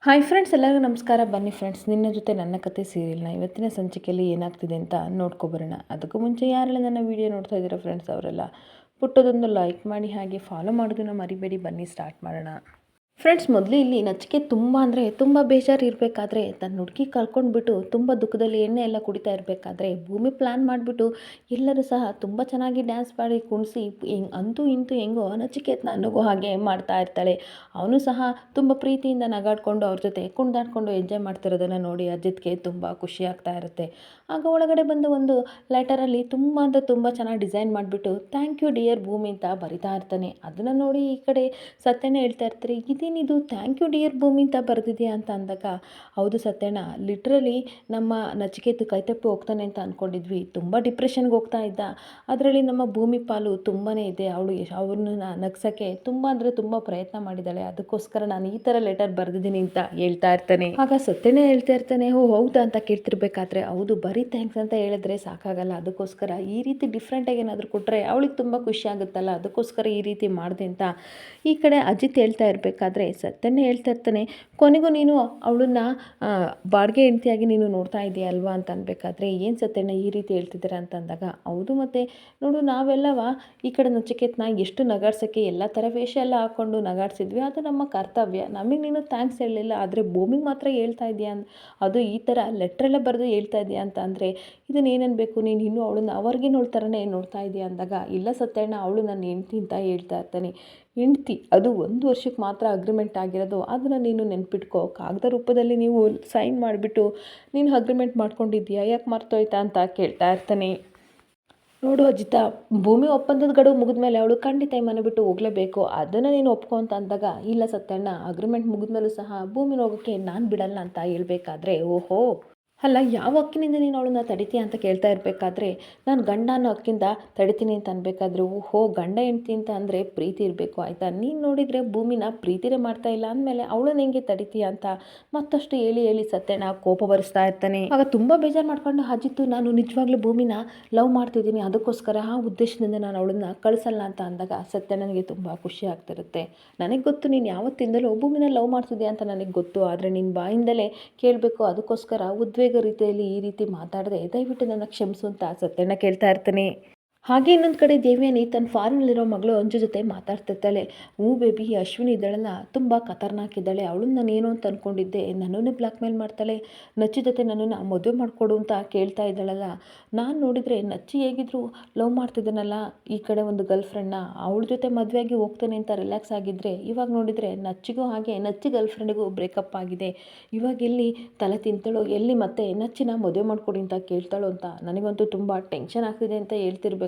Hi friends, ಎಲ್ಲರಿಗೂ ನಮಸ್ಕಾರ. ಬನ್ನಿ ಫ್ರೆಂಡ್ಸ್, ನಿನ್ನ ಜೊತೆ ನನ್ನ ಕತೆ ಸೀರಿಯಲ್ನ ಇವತ್ತಿನ ಸಂಚಿಕೆಯಲ್ಲಿ ಏನಾಗ್ತಿದೆ ಅಂತ ನೋಡ್ಕೊಬರೋಣ. ಅದಕ್ಕೂ ಮುಂಚೆ ಯಾರೆಲ್ಲ ನನ್ನ ವಿಡಿಯೋ ನೋಡ್ತಾ ಇದ್ದೀರಾ ಫ್ರೆಂಡ್ಸ್, ಅವರೆಲ್ಲ ಪುಟ್ಟದೊಂದು ಲೈಕ್ ಮಾಡಿ, ಹಾಗೆ ಫಾಲೋ ಮಾಡೋದನ್ನ ಮರಿಬೇಡಿ. ಬನ್ನಿ ಸ್ಟಾರ್ಟ್ ಮಾಡೋಣ. ಫ್ರೆಂಡ್ಸ್, ಮೊದಲು ಇಲ್ಲಿ ನಚಿಕೆ ತುಂಬ ಅಂದರೆ ತುಂಬ ಬೇಜಾರು ಇರಬೇಕಾದ್ರೆ, ತನ್ನ ಹುಡುಗಿ ಕಳ್ಕೊಂಡ್ಬಿಟ್ಟು ತುಂಬ ದುಃಖದಲ್ಲಿ ಎಣ್ಣೆ ಎಲ್ಲ ಕುಡಿತಾ ಇರಬೇಕಾದ್ರೆ ಭೂಮಿ ಪ್ಲ್ಯಾನ್ ಮಾಡಿಬಿಟ್ಟು ಎಲ್ಲರೂ ಸಹ ತುಂಬ ಚೆನ್ನಾಗಿ ಡ್ಯಾನ್ಸ್ ಮಾಡಿ ಕುಣಿಸಿ ಅಂತೂ ಇಂತೂ ಹೆಂಗೋ ನಚಿಕೇತನ ನಗೋ ಹಾಗೆ ಮಾಡ್ತಾ ಇರ್ತಾಳೆ. ಅವನು ಸಹ ತುಂಬ ಪ್ರೀತಿಯಿಂದ ನಗಾಡ್ಕೊಂಡು ಅವ್ರ ಜೊತೆ ಕುಣಿದಾಡ್ಕೊಂಡು ಎಂಜಾಯ್ ಮಾಡ್ತಿರೋದನ್ನು ನೋಡಿ ಅಜಿತ್ಗೆ ತುಂಬ ಖುಷಿ ಆಗ್ತಾ ಇರುತ್ತೆ. ಆಗ ಒಳಗಡೆ ಬಂದು ಒಂದು ಲೆಟರಲ್ಲಿ ತುಂಬ ಅಂದರೆ ತುಂಬ ಚೆನ್ನಾಗಿ ಡಿಸೈನ್ ಮಾಡಿಬಿಟ್ಟು ಥ್ಯಾಂಕ್ ಯು ಡಿಯರ್ ಭೂಮಿ ಅಂತ ಬರಿತಾ ಇರ್ತಾನೆ. ಅದನ್ನು ನೋಡಿ ಈ ಕಡೆ ಸತ್ಯನೇ ಹೇಳ್ತಾ ಇರ್ತಾರೆ, ಇದೇನಿದು ಥ್ಯಾಂಕ್ ಯು ಡಿಯರ್ ಭೂಮಿ ಅಂತ ಬರೆದಿದೆಯಾ ಅಂತ ಅಂದಾಗ, ಹೌದು ಸತ್ಯಣ್ಣ, ಲಿಟ್ರಲಿ ನಮ್ಮ ನಚಿಕೇತ ಕೈತಪ್ಪಿ ಹೋಗ್ತಾನೆ ಅಂತ ಅಂದ್ಕೊಂಡಿದ್ವಿ. ತುಂಬ ಡಿಪ್ರೆಷನ್ಗೆ ಹೋಗ್ತಾ ಇದ್ದ. ಅದರಲ್ಲಿ ನಮ್ಮ ಭೂಮಿ ಪಾಲು ತುಂಬಾ ಇದೆ. ಅವ್ರನ್ನ ನಗ್ಸೋಕ್ಕೆ ತುಂಬ ಅಂದರೆ ತುಂಬ ಪ್ರಯತ್ನ ಮಾಡಿದ್ದಾಳೆ. ಅದಕ್ಕೋಸ್ಕರ ನಾನು ಈ ಥರ ಲೆಟರ್ ಬರೆದಿದ್ದೀನಿ ಅಂತ ಹೇಳ್ತಾ ಇರ್ತಾನೆ. ಆಗ ಸತ್ಯನೇ ಹೇಳ್ತಾ ಇರ್ತಾನೆ, ಓ ಹೌದಾ ಅಂತ ಕೇಳ್ತಿರ್ಬೇಕಾದ್ರೆ, ಹೌದು ಬರೀ ಥ್ಯಾಂಕ್ಸ್ ಅಂತ ಹೇಳಿದ್ರೆ ಸಾಕಾಗಲ್ಲ, ಅದಕ್ಕೋಸ್ಕರ ಈ ರೀತಿ ಡಿಫ್ರೆಂಟಾಗಿ ಏನಾದರೂ ಕೊಟ್ಟರೆ ಅವಳಿಗೆ ತುಂಬ ಖುಷಿ ಆಗುತ್ತಲ್ಲ, ಅದಕ್ಕೋಸ್ಕರ ಈ ರೀತಿ ಮಾಡಿದೆ ಅಂತ ಈ ಕಡೆ ಅಜಿತ್ ಹೇಳ್ತಾ ಇರಬೇಕಾದ್ರೆ ಸತ್ಯನೇ ಹೇಳ್ತಾ ಇರ್ತಾನೆ, ಕೊನೆಗೂ ನೀನು ಅವಳನ್ನ ಬಾಡಿಗೆ ಹೆಂಡತಿಯಾಗಿ ನೀನು ನೋಡ್ತಾ ಇದೆಯಾ ಅಲ್ವಾ ಅಂತ ಅನ್ಬೇಕಾದ್ರೆ, ಏನು ಸತ್ಯಣ್ಣ ಈ ರೀತಿ ಹೇಳ್ತಿದ್ದೀರಾ ಅಂತ ಅಂದಾಗ, ಹೌದು ಮತ್ತೆ ನೋಡು, ನಾವೆಲ್ಲವ ಈ ಕಡೆ ನಚಿಕೇತನ ಎಷ್ಟು ನಗಾಡ್ಸೋಕ್ಕೆ ಎಲ್ಲ ಥರ ವೇಷ ಎಲ್ಲ ಹಾಕ್ಕೊಂಡು ನಗಾಡ್ಸಿದ್ವಿ, ಅದು ನಮ್ಮ ಕರ್ತವ್ಯ. ನಮಗೆ ನೀನು ಥ್ಯಾಂಕ್ಸ್ ಹೇಳಲಿಲ್ಲ, ಆದರೆ ಭೂಮಿಗೆ ಮಾತ್ರ ಹೇಳ್ತಾ ಇದೆಯಾ ಅದು ಈ ಥರ ಲೆಟ್ರೆಲ್ಲ ಬರೆದು ಹೇಳ್ತಾ ಇದೆಯಾ ಅಂತ ಅಂದರೆ, ಇದನ್ನೇನನ್ಬೇಕು, ನೀನು ಇನ್ನೂ ಅವಳನ್ನ ಅವರಿಗಿನೋಳ ಥರನೇ ನೋಡ್ತಾ ಇದೆಯಾ ಅಂದಾಗ, ಇಲ್ಲ ಸತ್ಯಣ್ಣ, ಅವಳು ನನ್ನ ಹೆಂಡ್ತಿ ಅಂತ ಹೇಳ್ತಾ ಇರ್ತಾನೆ. ಹೆಂಡ್ತಿ, ಅದು 1 ವರ್ಷಕ್ಕೆ ಮಾತ್ರ ಅಗ್ರಿಮೆಂಟ್ ಆಗಿರೋದು, ಅದನ್ನು ನೀನು ನೆನ್ಪಿಟ್ಕೋ. ಕಾಗದ ರೂಪದಲ್ಲಿ ನೀವು ಸೈನ್ ಮಾಡಿಬಿಟ್ಟು ನೀನು ಅಗ್ರಿಮೆಂಟ್ ಮಾಡ್ಕೊಂಡಿದ್ದೀಯಾ, ಯಾಕೆ ಮರ್ತೋಯ್ತಾ ಅಂತ ಕೇಳ್ತಾ ಇರ್ತಾನೆ. ನೋಡು ಅಜಿತ, ಭೂಮಿ ಒಪ್ಪಂದದ ಗಡುವು ಮುಗಿದ ಮೇಲೆ ಅವಳು ಖಂಡಿತ ಈ ಮನೆ ಬಿಟ್ಟು ಹೋಗಲೇಬೇಕು, ಅದನ್ನು ನೀನು ಒಪ್ಕೊ ಅಂತ ಅಂದಾಗ, ಇಲ್ಲ ಸತ್ಯಣ್ಣ, ಅಗ್ರಿಮೆಂಟ್ ಮುಗಿದ್ಮೇಲೂ ಸಹ ಭೂಮಿನ ಹೋಗೋಕ್ಕೆ ನಾನು ಬಿಡಲ್ಲ ಅಂತ ಹೇಳ್ಬೇಕಾದ್ರೆ, ಓಹೋ ಅಲ್ಲ, ಯಾವ ಹಕ್ಕಿನಿಂದ ನೀನು ಅವಳನ್ನ ತಡಿತೀಯ ಅಂತ ಕೇಳ್ತಾ ಇರಬೇಕಾದ್ರೆ, ನಾನು ಗಂಡ ಅನ್ನೋ ಹಕ್ಕಿಂದ ತಡಿತೀನಿ ಅಂತ ಅನ್ಬೇಕಾದ್ರೆ, ಓಹೋ ಗಂಡ ಹೆಂಡ್ತಿ ಅಂತ ಅಂದರೆ ಪ್ರೀತಿ ಇರಬೇಕು ಆಯಿತಾ, ನೀನು ನೋಡಿದರೆ ಭೂಮಿನ ಪ್ರೀತಿನೇ ಮಾಡ್ತಾ ಇಲ್ಲ ಅಂದಮೇಲೆ ಅವಳನ್ನ ಹೆಂಗೆ ತಡಿತೀಯ ಅಂತ ಮತ್ತಷ್ಟು ಹೇಳಿ ಹೇಳಿ ಸತ್ಯನ ಕೋಪ ಬರಿಸ್ತಾ ಇರ್ತಾನೆ. ಆಗ ತುಂಬ ಬೇಜಾರು ಮಾಡ್ಕೊಂಡು ಅಜಿತ್ತು, ನಾನು ನಿಜವಾಗ್ಲೂ ಭೂಮಿನ ಲವ್ ಮಾಡ್ತಿದ್ದೀನಿ, ಅದಕ್ಕೋಸ್ಕರ ಆ ಉದ್ದೇಶದಿಂದ ನಾನು ಅವಳನ್ನ ಕಳಿಸಲ್ಲ ಅಂತ ಅಂದಾಗ ಸತ್ಯ ನನಗೆ ತುಂಬ ಖುಷಿ ಆಗ್ತಿರುತ್ತೆ. ನನಗೆ ಗೊತ್ತು ನೀನು ಯಾವತ್ತಿಂದಲೂ ಭೂಮಿನ ಲವ್ ಮಾಡ್ತಿದ್ಯಾ ಅಂತ ನನಗೆ ಗೊತ್ತು, ಆದರೆ ನಿನ್ನ ಬಾಯಿಂದಲೇ ಕೇಳಬೇಕು, ಅದಕ್ಕೋಸ್ಕರ ಉದ್ವೇಗ ರೀತಿಯಲ್ಲಿ ಈ ರೀತಿ ಮಾತಾಡದೆ ದಯವಿಟ್ಟು ನನ್ನ ಕ್ಷಮಿಸು ಅಂತ ಸತ್ಯಣ್ಣ ಕೇಳ್ತಾ ಇರ್ತೀನಿ. ಹಾಗೆ ಇನ್ನೊಂದು ಕಡೆ ದೇವ್ಯಾನಿ ತನ್ನ ಫಾರಿನಲ್ಲಿರೋ ಮಗಳು ಅಂಜು ಜೊತೆ ಮಾತಾಡ್ತಿರ್ತಾಳೆ. ಹ್ಞೂ ಬೇಬಿ, ಅಶ್ವಿನಿ ಇದ್ದಾಳಲ್ಲ ತುಂಬ ಖತರ್ನಾಕ್ ಇದ್ದಾಳೆ, ಅವಳನ್ನ ನಾನು ಏನು ಅಂತ ಅಂದ್ಕೊಂಡಿದ್ದೆ, ನನ್ನನ್ನೇ ಬ್ಲ್ಯಾಕ್ ಮೇಲ್ ಮಾಡ್ತಾಳೆ, ನಚ್ಚಿ ಜೊತೆ ನನ್ನನ್ನು ಮದುವೆ ಮಾಡಿಕೊಡು ಅಂತ ಕೇಳ್ತಾ ಇದ್ದಾಳಲ್ಲ. ನಾನು ನೋಡಿದರೆ ನಚ್ಚಿ ಹೇಗಿದ್ರು ಲವ್ ಮಾಡ್ತಿದ್ದಾನಲ್ಲ ಈ ಕಡೆ ಒಂದು ಗರ್ಲ್ ಫ್ರೆಂಡ್ನ, ಅವಳ ಜೊತೆ ಮದುವೆಯಾಗಿ ಹೋಗ್ತಾನೆ ಅಂತ ರಿಲ್ಯಾಕ್ಸ್ ಆಗಿದ್ದರೆ, ಇವಾಗ ನೋಡಿದರೆ ನಚ್ಚಿಗೂ ಹಾಗೆ ನಚ್ಚಿ ಗರ್ಲ್ ಫ್ರೆಂಡಿಗೂ ಬ್ರೇಕಪ್ ಆಗಿದೆ. ಇವಾಗ ಎಲ್ಲಿ ತಲೆ ತಿಂತಾಳೋ, ಎಲ್ಲಿ ಮತ್ತೆ ನಚ್ಚಿನ ಮದುವೆ ಮಾಡಿಕೊಡಿ ಅಂತ ಕೇಳ್ತಾಳೋ ಅಂತ ನನಗಂತೂ ತುಂಬ ಟೆನ್ಷನ್ ಆಗ್ತಿದೆ ಅಂತ ಹೇಳ್ತಿರ್ಬೇಕಾದ್ರೆ,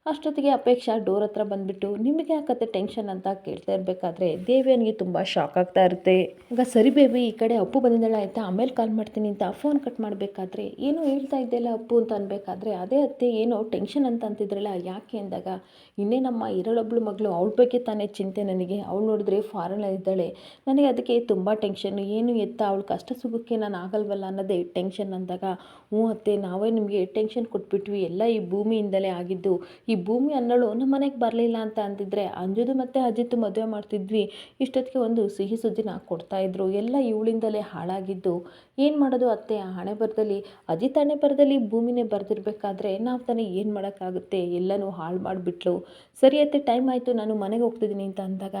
ಅಷ್ಟೊತ್ತಿಗೆ ಅಪೇಕ್ಷಾ ಡೋರ್ ಹತ್ರ ಬಂದುಬಿಟ್ಟು ನಿಮಗೆ ಯಾಕತ್ತೆ ಟೆನ್ಷನ್ ಅಂತ ಕೇಳ್ತಾ ಇರಬೇಕಾದ್ರೆ ದೇವ್ಯಾನಿಗೆ ತುಂಬ ಶಾಕ್ ಆಗ್ತಾ ಇರುತ್ತೆ. ಈಗ ಸರಿ ಬೇಬಿ, ಈ ಕಡೆ ಅಪ್ಪು ಬಂದಿದ್ದಾಳೆ ಆಯಿತಾ, ಆಮೇಲೆ ಕಾಲ್ ಮಾಡ್ತೀನಿ ಅಂತ ಫೋನ್ ಕಟ್ ಮಾಡಬೇಕಾದ್ರೆ, ಏನೋ ಹೇಳ್ತಾ ಇದ್ದೆಲ್ಲ ಅಪ್ಪು ಅಂತ ಅನ್ಬೇಕಾದ್ರೆ, ಅದೇ ಅತ್ತೆ ಏನೋ ಟೆನ್ಷನ್ ಅಂತ ಅಂತಿದ್ರಲ್ಲ ಯಾಕೆ ಅಂದಾಗ, ಇನ್ನೇ ನಮ್ಮ ಇರಳೊಬ್ಳು ಮಗಳು, ಅವಳ ಬಗ್ಗೆ ತಾನೇ ಚಿಂತೆ ನನಗೆ, ಅವಳು ನೋಡಿದ್ರೆ ಫಾರಿನಲ್ಲಿದ್ದಾಳೆ, ನನಗೆ ಅದಕ್ಕೆ ತುಂಬ ಟೆನ್ಷನ್, ಏನು ಎತ್ತ ಅವಳು ಕಷ್ಟ ಸುಖಕ್ಕೆ ನಾನು ಆಗಲ್ವಲ್ಲ ಅನ್ನೋದೇ ಟೆನ್ಷನ್ ಅಂದಾಗ, ಹ್ಞೂ ಅತ್ತೆ, ನಾವೇ ನಿಮಗೆ ಟೆನ್ಷನ್ ಕೊಟ್ಬಿಟ್ವಿ, ಎಲ್ಲ ಈ ಭೂಮಿಯಿಂದಲೇ ಆಗಿದ್ದು, ಈ ಭೂಮಿ ಅನ್ನೋಳು ನಮ್ಮ ಮನೆಗೆ ಬರಲಿಲ್ಲ ಅಂತ ಅಂದಿದ್ರೆ ಅಂಜುದು ಮತ್ತು ಅಜಿತ್ತು ಮದುವೆ ಮಾಡ್ತಿದ್ವಿ, ಇಷ್ಟೊತ್ತಿಗೆ ಒಂದು ಸಿಹಿ ಸುದ್ದಿನ ಕೊಡ್ತಾಯಿದ್ರು, ಎಲ್ಲ ಇವಳಿಂದಲೇ ಹಾಳಾಗಿದ್ದು, ಏನು ಮಾಡೋದು ಅತ್ತೆ, ಆ ಹಣೆ ಬರದಲ್ಲಿ ಅಜಿತ್ ಹಣೆ ಬರದಲ್ಲಿ ಭೂಮಿನೇ ಬರೆದಿರ್ಬೇಕಾದ್ರೆ ನಾವು ತಾನೇ ಏನು ಮಾಡೋಕ್ಕಾಗುತ್ತೆ, ಎಲ್ಲನೂ ಹಾಳು ಮಾಡಿಬಿಟ್ಲು. ಸರಿ ಅತ್ತೆ, ಟೈಮ್ ಆಯಿತು, ನಾನು ಮನೆಗೆ ಹೋಗ್ತಿದ್ದೀನಿ ಅಂತ ಅಂದಾಗ,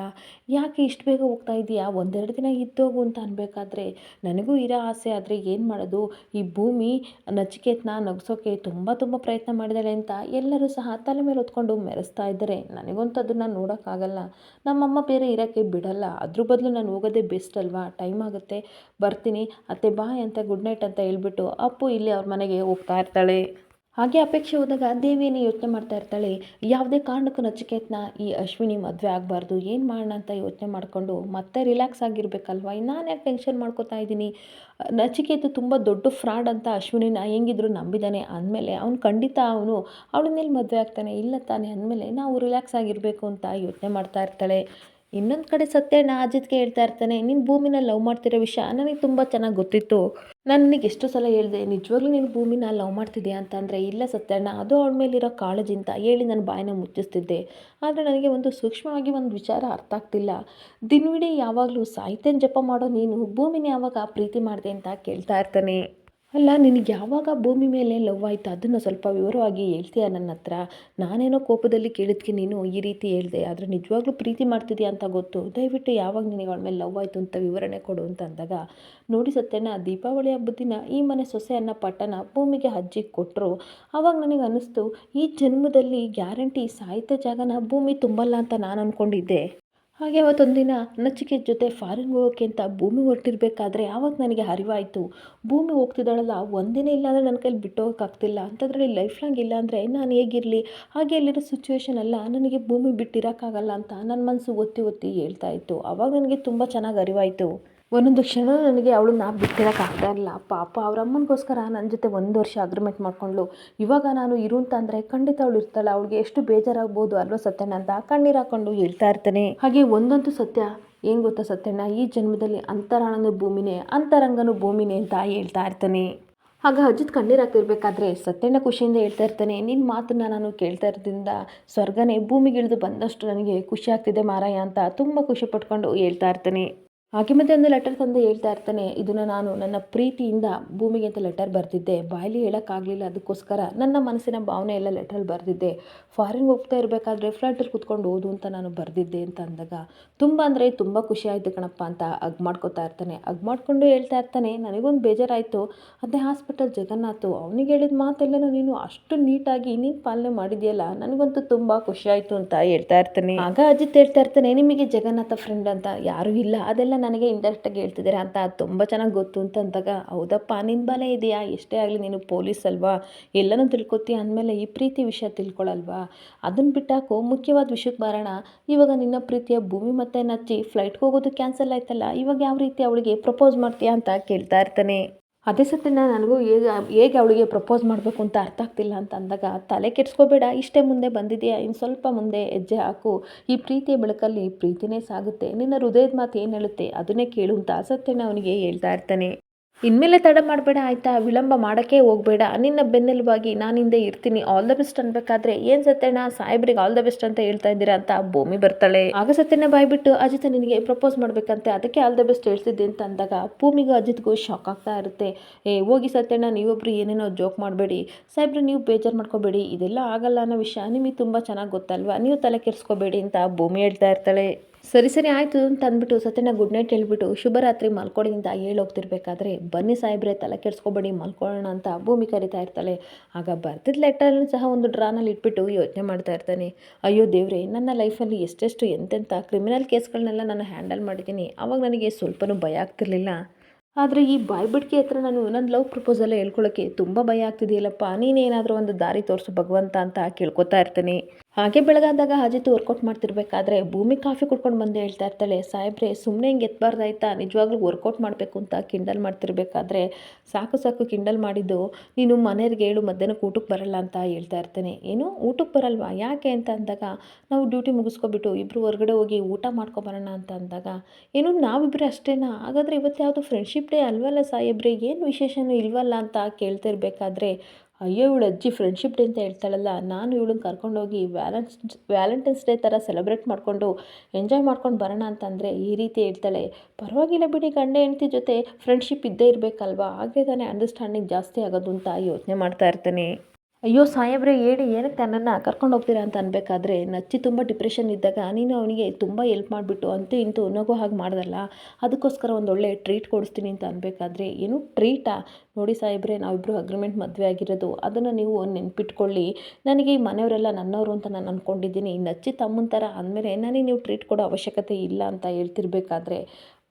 ಯಾಕೆ ಇಷ್ಟು ಬೇಗ ಹೋಗ್ತಾ ಇದೆಯಾ, ಒಂದೆರಡು ದಿನ ಇದ್ದೋಗು ಅಂತ ಅನ್ಬೇಕಾದ್ರೆ, ನನಗೂ ಇರೋ ಆಸೆ, ಆದರೆ ಏನು ಮಾಡೋದು, ಈ ಭೂಮಿ ನಚಿಕೇತನ ನಗಿಸೋಕೆ ತುಂಬ ತುಂಬ ಪ್ರಯತ್ನ ಮಾಡಿದ್ದಾಳೆ ಅಂತ ಎಲ್ಲರೂ ಸಹ ತಲೆ ಮೇಲೆ ಹೊತ್ಕೊಂಡು ಮೆರೆಸ್ತಾ ಇದ್ದಾರೆ. ನನಗಂತೂ ಅದನ್ನು ನೋಡೋಕ್ಕಾಗಲ್ಲ, ನಮ್ಮಮ್ಮ ಬೇರೆ ಇರೋಕ್ಕೆ ಬಿಡಲ್ಲ, ಅದ್ರ ಬದಲು ನಾನು ಹೋಗೋದೇ ಬೆಸ್ಟ್ ಅಲ್ವಾ, ಟೈಮ್ ಆಗುತ್ತೆ, ಬರ್ತೀನಿ ಅತ್ತೆ ಬಾಯ್ ಅಂತ ಗುಡ್ ನೈಟ್ ಅಂತ ಹೇಳ್ಬಿಟ್ಟು ಅಪ್ಪು ಇಲ್ಲಿ ಅವ್ರ ಮನೆಗೆ ಹೋಗ್ತಾ ಇರ್ತಾಳೆ. ಹಾಗೆ ಅಪೇಕ್ಷೆ ಹೋದಾಗ ದೇವಿಯನ್ನು ಯೋಚನೆ ಮಾಡ್ತಾ ಇರ್ತಾಳೆ, ಯಾವುದೇ ಕಾರಣಕ್ಕೂ ನಚಿಕೇತನ ಈ ಅಶ್ವಿನಿ ಮದುವೆ ಆಗಬಾರ್ದು, ಏನು ಮಾಡೋಣ ಅಂತ ಯೋಚನೆ ಮಾಡಿಕೊಂಡು ಮತ್ತೆ ರಿಲ್ಯಾಕ್ಸ್ ಆಗಿರಬೇಕಲ್ವ, ನಾನು ಯಾಕೆ ಟೆನ್ಷನ್ ಮಾಡ್ಕೋತಾ ಇದ್ದೀನಿ, ನಚಿಕೇತ ತುಂಬ ದೊಡ್ಡ ಫ್ರಾಡ್ ಅಂತ ಅಶ್ವಿನಿನ ಹೆಂಗಿದ್ರು ನಂಬಿದ್ದಾನೆ ಅಂದಮೇಲೆ ಅವ್ನು ಖಂಡಿತ ಅವಳನ್ನೆಲ್ಲಿ ಮದುವೆ ಆಗ್ತಾನೆ, ಇಲ್ಲ ತಾನೆ ಅಂದಮೇಲೆ ನಾವು ರಿಲ್ಯಾಕ್ಸ್ ಆಗಿರಬೇಕು ಅಂತ ಯೋಚನೆ ಮಾಡ್ತಾ ಇರ್ತಾಳೆ. ಇನ್ನೊಂದು ಕಡೆ ಸತ್ಯಣ್ಣ ಅಜಿತ್ಗೆ ಹೇಳ್ತಾ ಇರ್ತಾನೆ, ನೀನು ಭೂಮಿನ ಲವ್ ಮಾಡ್ತಿರೋ ವಿಷಯ ನನಗೆ ತುಂಬ ಚೆನ್ನಾಗಿ ಗೊತ್ತಿತ್ತು. ನಾನು ನಿನಗೆ ಎಷ್ಟು ಸಲ ಹೇಳಿದೆ, ನಿಜವಾಗ್ಲೂ ನೀನು ಭೂಮಿನ ಲವ್ ಮಾಡ್ತಿದ್ಯಾ ಅಂತ. ಅಂದರೆ ಇಲ್ಲ ಸತ್ಯಣ್ಣ, ಅದು ಅವಳ ಮೇಲಿರೋ ಕಾಳಜಿ ಅಂತ ಹೇಳಿ ನನ್ನ ಬಾಯಿನ ಮುಚ್ಚಿಸ್ತಿದ್ದೆ. ಆದರೆ ನನಗೆ ಒಂದು ಸೂಕ್ಷ್ಮವಾಗಿ ಒಂದು ವಿಚಾರ ಅರ್ಥ ಆಗ್ತಿಲ್ಲ. ದಿನವಿಡೀ ಯಾವಾಗಲೂ ಸಾಹಿತ್ಯನ ಜಪ ಮಾಡೋ ನೀನು ಭೂಮಿನ ಯಾವಾಗ ಪ್ರೀತಿ ಮಾಡಿದೆ ಅಂತ ಕೇಳ್ತಾ ಇರ್ತಾನೆ. ಅಲ್ಲ, ನಿನಗೆ ಯಾವಾಗ ಭೂಮಿ ಮೇಲೆ ಲವ್ ಆಯಿತು ಅದನ್ನು ಸ್ವಲ್ಪ ವಿವರವಾಗಿ ಹೇಳ್ತೀಯಾ ನನ್ನ ಹತ್ರ? ನಾನೇನೋ ಕೋಪದಲ್ಲಿ ಕೇಳಿದ್ಕೆ ನೀನು ಈ ರೀತಿ ಹೇಳಿದೆ, ಆದರೆ ನಿಜವಾಗ್ಲೂ ಪ್ರೀತಿ ಮಾಡ್ತಿದ್ಯಾ ಅಂತ ಗೊತ್ತು. ದಯವಿಟ್ಟು ಯಾವಾಗ ನಿನಗೆ ಅವಳ ಮೇಲೆ ಲವ್ ಆಯಿತು ಅಂತ ವಿವರಣೆ ಕೊಡು ಅಂತ ಅಂದಾಗ, ನೋಡಿ ಸತ್ಯಣ್ಣ, ದೀಪಾವಳಿ ಹಬ್ಬದ ದಿನ ಈ ಮನೆ ಸೊಸೆ ಅನ್ನೋ ಪಟ್ಟನ ಭೂಮಿಗೆ ಅಜ್ಜಿಗೆ ಕೊಟ್ಟರು. ಆವಾಗ ನನಗೆ ಅನ್ನಿಸ್ತು, ಈ ಜನ್ಮದಲ್ಲಿ ಗ್ಯಾರಂಟಿ ಸಾಹಿತ್ಯ ಜಾಗನ ಭೂಮಿ ತುಂಬಲ್ಲ ಅಂತ ನಾನು ಅಂದ್ಕೊಂಡಿದ್ದೆ. ಹಾಗೆ ಅವತ್ತೊಂದಿನ ನಚಿಕೇತ್ ಜೊತೆ ಫಾರಿನ್ಗೆ ಹೋಗೋಕ್ಕೆ ಅಂತ ಭೂಮಿ ಹೊರಟಿರ್ಬೇಕಾದ್ರೆ ಆವತ್ತು ನನಗೆ ಅರಿವಾಯಿತು, ಭೂಮಿ ಹೋಗ್ತಿದ್ದಾಳಲ್ಲ, ಒಂದಿನ ಇಲ್ಲಾಂದರೆ ನನ್ನ ಕೈಲಿ ಬಿಟ್ಟು ಹೋಗೋಕ್ಕಾಗ್ತಿಲ್ಲ, ಅಂಥದ್ರಲ್ಲಿ ಲೈಫ್ ಲಾಂಗ್ ಇಲ್ಲ ಅಂದರೆ ನಾನು ಹೇಗಿರಲಿ, ಹಾಗೆ ಅಲ್ಲಿರೋ ಸಿಚುವೇಶನ್ ಎಲ್ಲ ನನಗೆ ಭೂಮಿ ಬಿಟ್ಟಿರೋಕ್ಕಾಗಲ್ಲ ಅಂತ ನನ್ನ ಮನಸ್ಸು ಒತ್ತಿ ಒತ್ತಿ ಹೇಳ್ತಾ ಇತ್ತು. ಆವಾಗ ನನಗೆ ತುಂಬ ಚೆನ್ನಾಗಿ ಅರಿವಾಯಿತು. ಒಂದೊಂದು ಕ್ಷಣ ನನಗೆ ಅವಳನ್ನ ಬಿಟ್ಟಿರೋಕ್ಕಾಗ್ತಾ ಇರಲಿಲ್ಲ. ಪಾಪ ಅವ್ರ ಅಮ್ಮನಿಗೋಸ್ಕರ ನನ್ನ ಜೊತೆ 1 ವರ್ಷ ಅಗ್ರಿಮೆಂಟ್ ಮಾಡ್ಕೊಂಡ್ಳು. ಇವಾಗ ನಾನು ಇರು ಅಂತಂದರೆ ಖಂಡಿತ ಅವಳು ಇರ್ತಾಳೆ, ಅವಳಿಗೆ ಎಷ್ಟು ಬೇಜಾರಾಗ್ಬೋದು ಅಲ್ವಾ ಸತ್ಯಣ್ಣ ಅಂತ ಕಣ್ಣೀರು ಹಾಕ್ಕೊಂಡು ಹೇಳ್ತಾ ಇರ್ತಾನೆ. ಹಾಗೆ ಒಂದಂತೂ ಸತ್ಯ, ಏನು ಗೊತ್ತಾ ಸತ್ಯಣ್ಣ, ಈ ಜನ್ಮದಲ್ಲಿ ಅಂತರಾಳನೂ ಭೂಮಿನೇ ಅಂತರಂಗನೂ ಭೂಮಿನೇ ಅಂತ ಹೇಳ್ತಾ ಇರ್ತಾನೆ. ಆಗ ಅಜಿತ್ ಕಣ್ಣೀರು ಹಾಕ್ತಿರ್ಬೇಕಾದ್ರೆ ಸತ್ಯಣ್ಣ ಖುಷಿಯಿಂದ ಹೇಳ್ತಾ ಇರ್ತಾನೆ, ನಿನ್ನ ಮಾತನ್ನು ನಾನು ಕೇಳ್ತಾ ಇರೋದ್ರಿಂದ ಸ್ವರ್ಗನೇ ಭೂಮಿಗಿಳಿದು ಬಂದಷ್ಟು ನನಗೆ ಖುಷಿ ಆಗ್ತಿದೆ ಮಾರಾಯ ಅಂತ ತುಂಬ ಖುಷಿ ಪಟ್ಕೊಂಡು ಹೇಳ್ತಾ ಇರ್ತಾನೆ. ಹಾಗೆ ಮತ್ತೆ ಒಂದು ಲೆಟರ್ ತಂದು ಹೇಳ್ತಾ ಇರ್ತಾನೆ, ಇದನ್ನು ನಾನು ನನ್ನ ಪ್ರೀತಿಯಿಂದ ಭೂಮಿಗೆ ಅಂತ ಲೆಟರ್ ಬರೆದಿದ್ದೆ, ಬಾಯಲ್ಲಿ ಹೇಳೋಕ್ಕಾಗಲಿಲ್ಲ, ಅದಕ್ಕೋಸ್ಕರ ನನ್ನ ಮನಸ್ಸಿನ ಭಾವನೆ ಎಲ್ಲ ಲೆಟ್ರಲ್ಲಿ ಬರೆದಿದ್ದೆ. ಫಾರಿನ್ಗೆ ಹೋಗ್ತಾ ಇರಬೇಕಾದ್ರೆ ಫ್ಲೈಟಲ್ಲಿ ಕೂತ್ಕೊಂಡು ಓದು ಅಂತ ನಾನು ಬರೆದಿದ್ದೆ ಅಂತ ಅಂದಾಗ ತುಂಬ ಅಂದರೆ ತುಂಬ ಖುಷಿ ಆಯಿತು ಕಣಪ್ಪ ಅಂತ ಅಗ್ ಮಾಡ್ಕೋತಾ ಇರ್ತಾನೆ. ಅಗ್ ಮಾಡಿಕೊಂಡು ಹೇಳ್ತಾ ಇರ್ತಾನೆ, ನನಗೊಂದು ಬೇಜಾರಾಯಿತು, ಅದೇ ಹಾಸ್ಪಿಟಲ್ ಜಗನ್ನಾಥು ಅವನಿಗೆ ಹೇಳಿದ ಮಾತೆಲ್ಲನೂ ನೀನು ಅಷ್ಟು ನೀಟಾಗಿ ನೀನು ಪಾಲನೆ ಮಾಡಿದೆಯಲ್ಲ, ನನಗಂತೂ ತುಂಬ ಖುಷಿ ಆಯಿತು ಅಂತ ಹೇಳ್ತಾ ಇರ್ತಾನೆ. ಆಗ ಅಜಿತ್ ಹೇಳ್ತಾ ಇರ್ತಾನೆ, ನಿಮಗೆ ಜಗನ್ನಾಥ ಫ್ರೆಂಡ್ ಅಂತ ಯಾರೂ ಇಲ್ಲ, ಅದೆಲ್ಲ ನನಗೆ ಇಂಡೈರೆಕ್ಟಾಗಿ ಹೇಳ್ತಿದ್ದಾರೆ ಅಂತ ತುಂಬ ಚೆನ್ನಾಗಿ ಗೊತ್ತು ಅಂತ ಅಂದಾಗ, ಹೌದಪ್ಪ ನಿನ್ನ ಬಲೆ ಇದೆಯಾ, ಎಷ್ಟೇ ಆಗಲಿ ನೀನು ಪೊಲೀಸ್ ಅಲ್ವಾ, ಎಲ್ಲನೂ ತಿಳ್ಕೊತೀಯ ಅಂದಮೇಲೆ ಈ ಪ್ರೀತಿ ವಿಷಯ ತಿಳ್ಕೊಳ್ಳಲ್ವಾ, ಅದನ್ನು ಬಿಟ್ಟಾಕೋ ಮುಖ್ಯವಾದ ವಿಷಯಕ್ಕೆ ಬರೋಣ. ಇವಾಗ ನಿನ್ನ ಪ್ರೀತಿಯ ಭೂಮಿ ಮತ್ತೆ ನಚ್ಚಿ ಫ್ಲೈಟ್ಗೆ ಹೋಗೋದು ಕ್ಯಾನ್ಸಲ್ ಆಯ್ತಲ್ಲ, ಇವಾಗ ಯಾವ ರೀತಿ ಅವಳಿಗೆ ಪ್ರಪೋಸ್ ಮಾಡ್ತೀಯಾ ಅಂತ ಕೇಳ್ತಾ ಇರ್ತಾನೆ. ಅದೇ ಸತ್ಯನ ನನಗೂ ಹೇಗೆ ಅವಳಿಗೆ ಪ್ರಪೋಸ್ ಮಾಡಬೇಕು ಅಂತ ಅರ್ಥ ಆಗ್ತಿಲ್ಲ ಅಂತ ಅಂದಾಗ, ತಲೆ ಕೆಡಿಸ್ಕೋಬೇಡ, ಇಷ್ಟೇ ಮುಂದೆ ಬಂದಿದೆಯಾ, ಇನ್ನು ಸ್ವಲ್ಪ ಮುಂದೆ ಹೆಜ್ಜೆ ಹಾಕು, ಈ ಪ್ರೀತಿಯ ಬೆಳಕಲ್ಲಿ ಪ್ರೀತಿನೇ ಸಾಗುತ್ತೆ, ನಿನ್ನ ಹೃದಯದ ಮಾತು ಏನು ಹೇಳುತ್ತೆ ಅದನ್ನೇ ಕೇಳು ಅಂತ ಸತ್ಯನ ಅವನಿಗೆ ಹೇಳ್ತಾ ಇರ್ತಾನೆ. ಇನ್ಮೇಲೆ ತಡ ಮಾಡಬೇಡ ಆಯಿತಾ, ವಿಳಂಬ ಮಾಡೋಕ್ಕೆ ಹೋಗಬೇಡ, ನಿನ್ನ ಬೆನ್ನೆಲುಬಾಗಿ ನಾನು ಹಿಂದೆ ಇರ್ತೀನಿ, ಆಲ್ ದ ಬೆಸ್ಟ್ ಅನ್ಬೇಕಾದ್ರೆ ಏನು ಸತ್ಯಣ್ಣ ಸಾಹೇಬ್ರಿಗೆ ಆಲ್ ದ ಬೆಸ್ಟ್ ಅಂತ ಹೇಳ್ತಾ ಇದ್ದೀರಾ ಅಂತ ಭೂಮಿ ಬರ್ತಾಳೆ. ಆಗ ಸತ್ಯಣ್ಣ ಬಾಯ್ಬಿಟ್ಟು, ಅಜಿತ್ ನಿನಗೆ ಪ್ರಪೋಸ್ ಮಾಡಬೇಕಂತೆ, ಅದಕ್ಕೆ ಆಲ್ ದ ಬೆಸ್ಟ್ ಹೇಳ್ತಿದ್ದೆ ಅಂತ ಅಂದಾಗ ಭೂಮಿಗೂ ಅಜಿತ್ಗೂ ಶಾಕ್ ಆಗ್ತಾ ಇರುತ್ತೆ. ಹೋಗಿ ಸತ್ಯಣ್ಣ, ನೀವೊಬ್ರು ಏನೇನೋ ಜೋಕ್ ಮಾಡಬೇಡಿ, ಸಾಹೇಬ್ರು ನೀವು ಬೇಜಾರು ಮಾಡ್ಕೋಬೇಡಿ, ಇದೆಲ್ಲ ಆಗಲ್ಲ ಅನ್ನೋ ವಿಷಯ ನಿಮಗೆ ತುಂಬ ಚೆನ್ನಾಗಿ ಗೊತ್ತಲ್ವಾ, ನೀವು ತಲೆ ಕೆಡಿಸ್ಕೋಬೇಡಿ ಅಂತ ಭೂಮಿ ಹೇಳ್ತಾ ಇರ್ತಾಳೆ. ಸರಿ ಸರಿ ಆಯಿತು ಅಂತ ಅಂದ್ಬಿಟ್ಟು ಸತ್ಯಣ್ಣ ಗುಡ್ ನೈಟ್ ಹೇಳ್ಬಿಟ್ಟು ಶುಭರಾತ್ರಿ ಮಲ್ಕೊಡಿ ಅಂತ ಹೇಳೋಗ್ತಿರ್ಬೇಕಾದ್ರೆ, ಬನ್ನಿ ಸಾಹೇಬ್ರೆ ತಲೆ ಕೆಡಿಸ್ಕೊಬೇಡಿ ಮಲ್ಕೊಳ್ಳೋಣ ಅಂತ ಭೂಮಿ ಕರಿತಾ ಇರ್ತಾಳೆ. ಆಗ ಬರ್ತಿದ್ದ ಲೆಟರ್ನ ಸಹ ಒಂದು ಡ್ರಾನಲ್ಲಿ ಇಟ್ಬಿಟ್ಟು ಯೋಚನೆ ಮಾಡ್ತಾ ಇರ್ತಾನೆ, ಅಯ್ಯೋ ದೇವ್ರೆ, ನನ್ನ ಲೈಫಲ್ಲಿ ಎಷ್ಟೆಷ್ಟು ಎಂತೆಂಥ ಕ್ರಿಮಿನಲ್ ಕೇಸ್ಗಳನ್ನೆಲ್ಲ ನಾನು ಹ್ಯಾಂಡಲ್ ಮಾಡಿದ್ದೀನಿ, ಆವಾಗ ನನಗೆ ಸ್ವಲ್ಪನೂ ಭಯ ಆಗ್ತಿರ್ಲಿಲ್ಲ, ಆದರೆ ಈ ಬಾಯ್ಬಿಡ್ಕೆ ಹತ್ರ ನಾನು ನನ್ನ ಲವ್ ಪ್ರಪೋಸಲ್ಲ ಹೇಳ್ಕೊಳ್ಳೋಕ್ಕೆ ತುಂಬ ಭಯ ಆಗ್ತಿದೆಯಲ್ಲಪ್ಪ, ನೀನೇನಾದರೂ ಒಂದು ದಾರಿ ತೋರಿಸು ಭಗವಂತ ಅಂತ ಕೇಳ್ಕೊತಾ ಇರ್ತೀನಿ. ಹಾಗೆ ಬೆಳಗಾದಾಗ ಅಜಿತ್ ವರ್ಕೌಟ್ ಮಾಡ್ತಿರ್ಬೇಕಾದ್ರೆ ಭೂಮಿ ಕಾಫಿ ಕುಡ್ಕೊಂಡು ಬಂದು ಹೇಳ್ತಾ ಇರ್ತಾಳೆ, ಸಾಹೇಬ್ರೆ ಸುಮ್ಮನೆ ಹಿಂಗೆ ಎತ್ತಬಾರ್ದಾಯ್ತಾ, ನಿಜವಾಗ್ಲೂ ವರ್ಕೌಟ್ ಮಾಡಬೇಕು ಅಂತ ಕಿಂಡಲ್ ಮಾಡ್ತಿರ್ಬೇಕಾದ್ರೆ, ಸಾಕು ಸಾಕು ಕಿಂಡಲ್ ಮಾಡಿದ್ದು, ನೀನು ಮನೆಯವ್ರಿಗೆ ಹೇಳು ಮಧ್ಯಾಹ್ನಕ್ಕೆ ಊಟಕ್ಕೆ ಬರಲ್ಲ ಅಂತ ಹೇಳ್ತಾ ಇರ್ತಾನೆ. ಏನು ಊಟಕ್ಕೆ ಬರಲ್ವಾ, ಯಾಕೆ ಅಂತ ಅಂದಾಗ, ನಾವು ಡ್ಯೂಟಿ ಮುಗಿಸ್ಕೊಬಿಟ್ಟು ಇಬ್ಬರು ಹೊರಗಡೆ ಹೋಗಿ ಊಟ ಮಾಡ್ಕೊಬರೋಣ ಅಂತ ಅಂದಾಗ, ಏನು ನಾವಿಬ್ಬರೇ ಅಷ್ಟೇನಾ, ಹಾಗಾದರೆ ಇವತ್ತು ಯಾವುದು ಫ್ರೆಂಡ್ಶಿಪ್ ಡೇ ಅಲ್ವಲ್ಲ ಸಾಹೇಬ್ರೆ, ಏನು ವಿಶೇಷನೂ ಇಲ್ವಲ್ಲ ಅಂತ ಕೇಳ್ತಿರ್ಬೇಕಾದ್ರೆ, ಅಯ್ಯೋ ಇವಳು ಅಜ್ಜಿ ಫ್ರೆಂಡ್ಶಿಪ್ ಡೇ ಅಂತ ಹೇಳ್ತಾಳಲ್ಲ, ನಾನು ಇವಳನ್ನ ಕರ್ಕೊಂಡೋಗಿ ವ್ಯಾಲೆಂಟೈನ್ಸ್ ಡೇ ಥರ ಸೆಲೆಬ್ರೇಟ್ ಮಾಡಿಕೊಂಡು ಎಂಜಾಯ್ ಮಾಡ್ಕೊಂಡು ಬರೋಣ ಅಂತಂದರೆ ಈ ರೀತಿ ಹೇಳ್ತಾಳೆ. ಪರವಾಗಿಲ್ಲ ಬಿಡಿ, ಗಂಡ ಹೆಂಡತಿ ಜೊತೆ ಫ್ರೆಂಡ್ಶಿಪ್ ಇದ್ದೇ ಇರಬೇಕಲ್ವಾ, ಹಾಗೆ ತಾನೇ ಅಂಡರ್ಸ್ಟ್ಯಾಂಡಿಂಗ್ ಜಾಸ್ತಿ ಆಗೋದು ಅಂತ ಯೋಚನೆ ಮಾಡ್ತಾ ಇರ್ತಾನೆ. ಅಯ್ಯೋ ಸಾಹೇಬ್ರೆ ಹೇಳಿ, ಏನಕ್ಕೆ ನನ್ನನ್ನು ಕರ್ಕೊಂಡು ಹೋಗ್ತೀರಾ ಅಂತ ಅನ್ಬೇಕಾದ್ರೆ, ನಚ್ಚಿ ತುಂಬ ಡಿಪ್ರೆಷನ್ ಇದ್ದಾಗ ನೀನು ಅವನಿಗೆ ತುಂಬ ಹೆಲ್ಪ್ ಮಾಡಿಬಿಟ್ಟು ಅಂತೂ ಇಂತೂ ನಗೋ ಹಾಗೆ ಮಾಡ್ದಲ್ಲ, ಅದಕ್ಕೋಸ್ಕರ ಒಂದೊಳ್ಳೆ ಟ್ರೀಟ್ ಕೊಡಿಸ್ತೀನಿ ಅಂತ ಅನ್ಬೇಕಾದ್ರೆ, ಏನು ಟ್ರೀಟಾ, ನೋಡಿ ಸಾಹೇಬ್ರೆ ನಾವಿಬ್ಬರು ಅಗ್ರಿಮೆಂಟ್ ಮದುವೆ ಆಗಿರೋದು, ಅದನ್ನು ನೀವು ನೆನ್ಪಿಟ್ಕೊಳ್ಳಿ, ನನಗೆ ಈ ಮನೆಯವರೆಲ್ಲ ನನ್ನವರು ಅಂತ ನಾನು ಅಂದ್ಕೊಂಡಿದ್ದೀನಿ, ನಚ್ಚಿ ತಮ್ಮನ ಥರ ಅಂದಮೇಲೆ ನನಗೆ ನೀವು ಟ್ರೀಟ್ ಕೊಡೋ ಅವಶ್ಯಕತೆ ಇಲ್ಲ ಅಂತ ಹೇಳ್ತಿರ್ಬೇಕಾದ್ರೆ,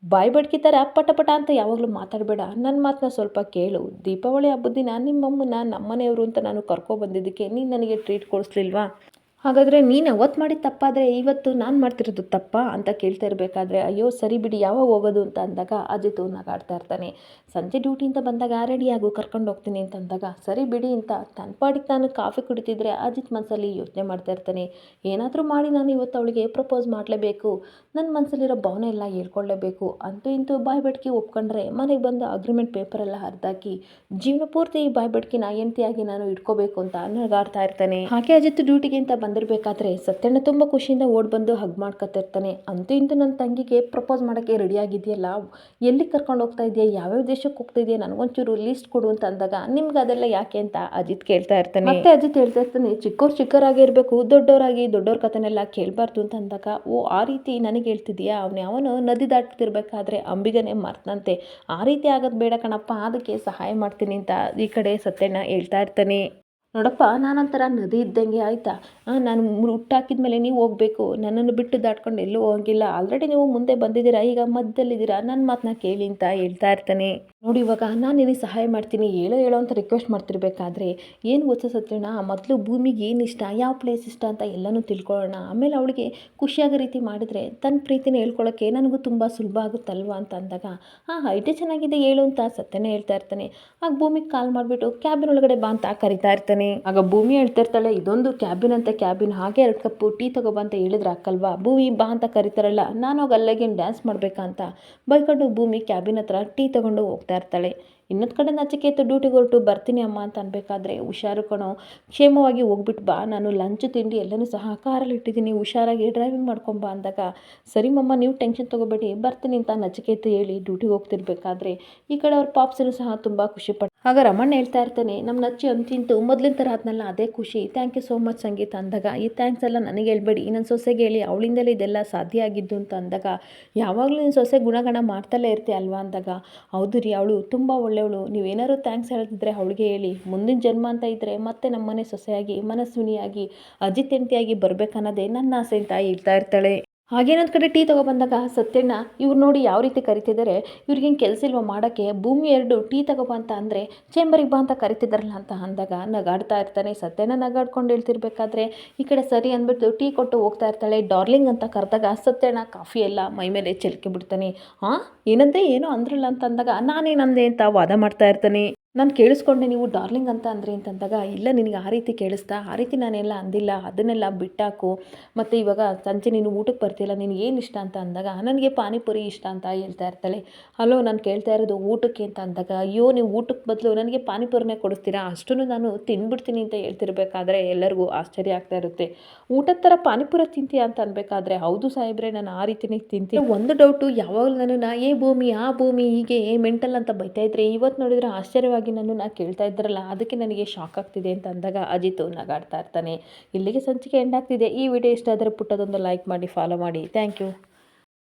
ಬಾಯಿ ಬಡ್ಕಿ ಥರ ಪಟ ಪಟ ಅಂತ ಯಾವಾಗಲೂ ಮಾತಾಡಬೇಡ, ನನ್ನ ಮಾತನ್ನ ಸ್ವಲ್ಪ ಕೇಳು, ದೀಪಾವಳಿ ಹಬ್ಬದ ದಿನ ನಿಮ್ಮಮ್ಮನ ನಮ್ಮನೆಯವರು ಅಂತ ನಾನು ಕರ್ಕೊಬಂದಿದ್ದಕ್ಕೆ ನೀನು ನನಗೆ ಟ್ರೀಟ್ ಕೊಡಿಸ್ಲಿಲ್ವಾ, ಹಾಗಾದರೆ ನೀನು ಅವತ್ತು ಮಾಡಿದ ತಪ್ಪಾದರೆ ಇವತ್ತು ನಾನು ಮಾಡ್ತಿರೋದು ತಪ್ಪಾ ಅಂತ ಕೇಳ್ತಾ ಇರಬೇಕಾದ್ರೆ ಅಯ್ಯೋ ಸರಿ ಬಿಡಿ ಯಾವಾಗ ಹೋಗೋದು ಅಂತ ಅಂದಾಗ ಅಜಿತ್ ನಗಾಡ್ತಾ ಇರ್ತಾನೆ. ಸಂಜೆ ಡ್ಯೂಟಿಯಿಂದ ಬಂದಾಗ ರೆಡಿಯಾಗು ಕರ್ಕೊಂಡು ಹೋಗ್ತೀನಿ ಅಂತ ಅಂದಾಗ ಸರಿ ಬಿಡಿ ಅಂತ ತನ್ನ ಪಾಡಿಗೆ ನಾನು ಕಾಫಿ ಕುಡಿತಿದ್ರೆ ಅಜಿತ್ ಮನಸ್ಸಲ್ಲಿ ಯೋಚನೆ ಮಾಡ್ತಾ ಇರ್ತಾನೆ. ಏನಾದರೂ ಮಾಡಿ ನಾನು ಇವತ್ತು ಅವಳಿಗೆ ಪ್ರಪೋಸ್ ಮಾಡಲೇಬೇಕು, ನನ್ನ ಮನಸ್ಸಲ್ಲಿರೋ ಭಾವನೆ ಎಲ್ಲ ಹೇಳ್ಕೊಳ್ಳೇಬೇಕು, ಅಂತೂ ಇಂತೂ ಬಾಯ್ ಬಡ್ಕಿ ಒಪ್ಕೊಂಡ್ರೆ ಮನೆಗೆ ಬಂದು ಅಗ್ರಿಮೆಂಟ್ ಪೇಪರೆಲ್ಲ ಹರಿದಾಕಿ ಜೀವನ ಪೂರ್ತಿ ಈ ಬಾಯ್ ಬಡ್ಕಿನ ಹೆಂಡತಿಯಾಗಿ ನಾನು ಇಟ್ಕೋಬೇಕು ಅಂತ ನಗಾಡ್ತಾ ಇರ್ತಾನೆ. ಹಾಗೆ ಅಜಿತ್ ಡ್ಯೂಟಿಗೆ ಅಂತ ಬಂದಿರಬೇಕಾದ್ರೆ ಸತ್ಯಣ್ಣ ತುಂಬ ಖುಷಿಯಿಂದ ಓಡ್ ಬಂದು ಹಗ್ ಮಾಡ್ಕೊತಿರ್ತಾನೆ. ಅಂತೂ ಇಂತೂ ನನ್ನ ತಂಗಿಗೆ ಪ್ರಪೋಸ್ ಮಾಡೋಕ್ಕೆ ರೆಡಿ ಆಗಿದೆಯಲ್ಲ, ಎಲ್ಲಿ ಕರ್ಕೊಂಡು ಹೋಗ್ತಾ ಇದೆಯಾ, ಯಾವ್ಯಾವ ದೇಶಕ್ಕೆ ಹೋಗ್ತಾ ಇದೆಯಾ, ನನಗೊಂಚೂರು ಲಿಸ್ಟ್ ಕೊಡು ಅಂತ ಅಂದಾಗ ನಿಮ್ಗೆ ಅದೆಲ್ಲ ಯಾಕೆ ಅಂತ ಅಜಿತ್ ಕೇಳ್ತಾ ಇರ್ತಾನೆ. ಮತ್ತೆ ಅಜಿತ್ ಹೇಳ್ತಾ ಇರ್ತಾನೆ ಚಿಕ್ಕವರಾಗಿ ಇರಬೇಕು, ದೊಡ್ಡವ್ರ ಕಥೆನೆಲ್ಲ ಕೇಳಬಾರ್ದು ಅಂತ ಅಂದಾಗ ಓ ಆ ರೀತಿ ನನಗೆ ಹೇಳ್ತಿದ್ಯಾ, ಅವನು ನದಿ ದಾಟ್ತಿರ್ಬೇಕಾದ್ರೆ ಅಂಬಿಗನೇ ಮರ್ತಂತೆ, ಆ ರೀತಿ ಆಗೋದು ಬೇಡ ಕಣಪ್ಪ, ಅದಕ್ಕೆ ಸಹಾಯ ಮಾಡ್ತೀನಿ ಅಂತ ಈ ಕಡೆ ಸತ್ಯಣ್ಣ ಹೇಳ್ತಾ ಇರ್ತಾನೆ. ನೋಡಪ್ಪ ನಾನೊಂಥರ ನದಿ ಇದ್ದಂಗೆ ಆಯಿತಾ, ನಾನು ಹುಟ್ಟಾಕಿದ ಮೇಲೆ ನೀವು ಹೋಗಬೇಕು, ನನ್ನನ್ನು ಬಿಟ್ಟು ದಾಟ್ಕೊಂಡು ಎಲ್ಲೂ ಹೋಗಿಲ್ಲ, ಆಲ್ರೆಡಿ ನೀವು ಮುಂದೆ ಬಂದಿದ್ದೀರಾ, ಈಗ ಮಧ್ಯದಲ್ಲಿದ್ದೀರಾ, ನನ್ನ ಮಾತನ್ನ ಕೇಳಿ ಅಂತ ಹೇಳ್ತಾ ಇರ್ತಾನೆ. ನೋಡಿ ಇವಾಗ ನಾನು ನಿನಗೆ ಸಹಾಯ ಮಾಡ್ತೀನಿ, ಹೇಳೋ ಅಂತ ರಿಕ್ವೆಸ್ಟ್ ಮಾಡ್ತಿರ್ಬೇಕಾದ್ರೆ ಏನು ಗೊತ್ತಾ ಸತ್ಯಣ್ಣ, ಮೊದಲು ಭೂಮಿಗೆ ಏನು ಇಷ್ಟ, ಯಾವ ಪ್ಲೇಸ್ ಇಷ್ಟ ಅಂತ ಎಲ್ಲನೂ ತಿಳ್ಕೊಳ್ಳೋಣ, ಆಮೇಲೆ ಅವಳಿಗೆ ಖುಷಿಯಾಗೋ ರೀತಿ ಮಾಡಿದ್ರೆ ತನ್ನ ಪ್ರೀತಿನ ಹೇಳ್ಕೊಳ್ಳೋಕ್ಕೆ ನನಗೂ ತುಂಬ ಸುಲಭ ಆಗುತ್ತಲ್ವ ಅಂತ ಅಂದಾಗ ಐಟೇ ಚೆನ್ನಾಗಿದೆ ಹೇಳು ಅಂತ ಸತ್ಯನೇ ಹೇಳ್ತಾ ಇರ್ತಾನೆ. ಆಗ ಭೂಮಿಗೆ ಕಾಲ್ ಮಾಡಿಬಿಟ್ಟು ಕ್ಯಾಬಿನ್ ಒಳಗಡೆ ಬಾ ಅಂತ ಕರಿತಾ ಇರ್ತಾನೆ. ಆಗ ಭೂಮಿ ಹೇಳ್ತಾ ಇರ್ತಾಳೆ ಇದೊಂದು ಕ್ಯಾಬಿನ್ ಅಂತ ಕ್ಯಾಬಿನ್, ಹಾಗೆ 2 ಕಪ್ಪು ಟೀ ತಗೋಬಾ ಅಂತ ಹೇಳಿದ್ರೆ ಅಕ್ಕಲ್ವಾ, ಭೂಮಿ ಬಾ ಅಂತ ಕರಿತಾರಲ್ಲ, ನಾನು ಹೋಗಿ ಅಲ್ಲಿಗೆ ಡ್ಯಾನ್ಸ್ ಮಾಡಬೇಕಾ ಅಂತ ಬೈಕೊಂಡು ಭೂಮಿ ಕ್ಯಾಬಿನ್ ಹತ್ರ ಟೀ ತಗೊಂಡು ಹೋಗ್ತಾ ಇರ್ತಾಳೆ. ಇನ್ನೊಂದು ಕಡೆ ನಚಿಕೇತ ಡ್ಯೂಟಿಗೆ ಹೊರಟು ಬರ್ತೀನಿ ಅಮ್ಮ ಅಂತ ಅನ್ಬೇಕಾದ್ರೆ ಹುಷಾರು ಕಣೋ, ಕ್ಷೇಮವಾಗಿ ಹೋಗ್ಬಿಟ್ಟು ಬಾ, ನಾನು ಲಂಚ್ ತಿಂಡಿ ಎಲ್ಲನೂ ಸಹ ಕಾರಲ್ಲಿ ಇಟ್ಟಿದ್ದೀನಿ, ಹುಷಾರಾಗಿ ಡ್ರೈವಿಂಗ್ ಮಾಡ್ಕೊಂಬಾ ಅಂದಾಗ ಸರಿ ಮಮ್ಮ ನೀವು ಟೆನ್ಷನ್ ತೊಗೋಬೇಡಿ ಬರ್ತೀನಿ ಅಂತ ನಚಿಕೇತ ಹೇಳಿ ಡ್ಯೂಟಿಗೆ ಹೋಗ್ತಿರ್ಬೇಕಾದ್ರೆ ಈ ಕಡೆ ಅವ್ರ ಪಾಪ್ಸನು ಸಹ ತುಂಬ ಖುಷಿಪಟ್ಟು. ಆಗ ರಮಣ್ಣ ಹೇಳ್ತಾ ಇರ್ತಾನೆ ನಮ್ಮ ನಚ್ಚಿ ಅಂತಿಂತು ಮೊದಲಿನ ಥರ ಆದ್ನಲ್ಲ ಅದೇ ಖುಷಿ, ಥ್ಯಾಂಕ್ ಯು ಸೋ ಮಚ್ ಸಂಗೀತ ಅಂದಾಗ ಈ ಥ್ಯಾಂಕ್ಸ್ ಎಲ್ಲ ನನಗೆ ಹೇಳ್ಬೇಡಿ, ನನ್ನ ಸೊಸೆಗೆ ಹೇಳಿ, ಅವಳಿಂದಲೇ ಇದೆಲ್ಲ ಸಾಧ್ಯ ಆಗಿದ್ದು ಅಂತ ಅಂದಾಗ ಯಾವಾಗಲೂ ನಿನ್ನ ಸೊಸೆ ಗುಣಗಣ ಮಾಡ್ತಲೇ ಇರ್ತೀಯ ಅಲ್ವಾ ಅಂದಾಗ ಹೌದು ರೀ ಅವಳು ತುಂಬ ಒಳ್ಳೆಯವಳು, ನೀವೇನಾದ್ರು ಥ್ಯಾಂಕ್ಸ್ ಹೇಳ್ತಿದ್ರೆ ಅವಳಿಗೆ ಹೇಳಿ, ಮುಂದಿನ ಜನ್ಮ ಅಂತ ಇದ್ದರೆ ಮತ್ತೆ ನಮ್ಮನೆ ಸೊಸೆಯಾಗಿ ಮನಸ್ವಿನಿಯಾಗಿ ಅಜಿತ್ ಹೆಂಡತಿಯಾಗಿ ಬರಬೇಕನ್ನೋದೇ ನನ್ನ ಆಸೆ ಅಂತ ಹೇಳ್ತಾ ಇರ್ತಾಳೆ. ಹಾಗೇನೊಂದು ಕಡೆ ಟೀ ತೊಗೊಬಂದಾಗ ಸತ್ಯಣ್ಣ ಇವ್ರು ನೋಡಿ ಯಾವ ರೀತಿ ಕರಿತಿದ್ದಾರೆ, ಇವ್ರಿಗೇನು ಕೆಲಸ ಇಲ್ವ ಮಾಡೋಕ್ಕೆ, ಭೂಮಿ 2 ಟೀ ತಗೋಬಾ ಅಂತ ಅಂದರೆ ಚೇಂಬರಿಗೆ ಬಾ ಅಂತ ಕರಿತಿದ್ದಾರಲ್ಲ ಅಂತ ಅಂದಾಗ ನಗಾಡ್ತಾ ಇರ್ತಾನೆ. ಸತ್ಯಣ್ಣ ನಗಾಡ್ಕೊಂಡು ಹೇಳ್ತಿರ್ಬೇಕಾದ್ರೆ ಈ ಕಡೆ ಸರಿ ಅಂದ್ಬಿಟ್ಟು ಟೀ ಕೊಟ್ಟು ಹೋಗ್ತಾ ಇರ್ತಾಳೆ. ಡಾರ್ಲಿಂಗ್ ಅಂತ ಕರೆದಾಗ ಸತ್ಯಣ್ಣ ಕಾಫಿ ಎಲ್ಲ ಮೈ ಮೇಲೆ ಚೆಲ್ಕೆ ಬಿಡ್ತಾನೆ. ಏನಂದರೆ ಏನೋ ಅಂದ್ರಲ್ಲ ಅಂತ ಅಂದಾಗ ನಾನೇನಂದೆ ಅಂತ ವಾದ ಮಾಡ್ತಾ ಇರ್ತಾನೆ. ನಾನು ಕೇಳಿಸ್ಕೊಂಡೆ ನೀವು ಡಾರ್ಲಿಂಗ್ ಅಂತ ಅಂದ್ರಿ ಅಂತಂದಾಗ ಇಲ್ಲ ನಿನಗೆ ಆ ರೀತಿ ಕೇಳಿಸ್ತಾ, ಆ ರೀತಿ ನಾನೆಲ್ಲ ಅಂದಿಲ್ಲ, ಅದನ್ನೆಲ್ಲ ಬಿಟ್ಟಾಕು, ಮತ್ತು ಇವಾಗ ಸಂಜೆ ನೀನು ಊಟಕ್ಕೆ ಬರ್ತಿಲ್ಲ, ನಿನಗೆ ಏನು ಇಷ್ಟ ಅಂತ ಅಂದಾಗ ನನಗೆ ಪಾನಿಪುರಿ ಇಷ್ಟ ಅಂತ ಹೇಳ್ತಾ ಇರ್ತಾಳೆ. ಹಲೋ ನಾನು ಕೇಳ್ತಾ ಇರೋದು ಊಟಕ್ಕೆ ಅಂತ ಅಂದಾಗ ಅಯ್ಯೋ ನೀವು ಊಟಕ್ಕೆ ಬದಲು ನನಗೆ ಪಾನಿಪುರಿನೇ ಕೊಡಿಸ್ತೀರಾ, ಅಷ್ಟನ್ನು ನಾನು ತಿಂದ್ಬಿಡ್ತೀನಿ ಅಂತ ಹೇಳ್ತಿರ್ಬೇಕಾದ್ರೆ ಎಲ್ಲರಿಗೂ ಆಶ್ಚರ್ಯ ಆಗ್ತಾ ಇರುತ್ತೆ. ಊಟದ ಥರ ಪಾನಿಪುರಿ ತಿಂತೀಯ ಅಂತ ಅನ್ಬೇಕಾದ್ರೆ ಹೌದು ಸಾಹೇಬ್ರೆ ನಾನು ಆ ರೀತಿನೇ ತಿಂತೀನಿ. ಒಂದು ಡೌಟು ಯಾವಾಗಲೂ ನನ್ನನ್ನು ಆ ಭೂಮಿ ಹೀಗೆ ಮೆಂಟಲ್ ಅಂತ ಬೈತಾ ಇದ್ರೆ ಇವತ್ತು ನೋಡಿದ್ರೆ ಆಶ್ಚರ್ಯವಾಗಿ ನನ್ನನ್ನು ಕೇಳ್ತಾ ಇದ್ರಲ್ಲ, ಅದಕ್ಕೆ ನನಗೆ ಶಾಕ್ ಆಗ್ತಿದೆ ಅಂತ ಅಂದಾಗ ಅಜಿತ್ ನಗಾಡ್ತಾ ಇರ್ತಾನೆ. ಇಲ್ಲಿಗೆ ಸಂಚಿಕೆ ಎಂಡ್ ಆಗ್ತಿದೆ. ಈ ವಿಡಿಯೋ ಇಷ್ಟ ಆದರೆ ಪುಟ್ಟದೊಂದು ಲೈಕ್ ಮಾಡಿ, ಫಾಲೋ ಮಾಡಿ. Thank you.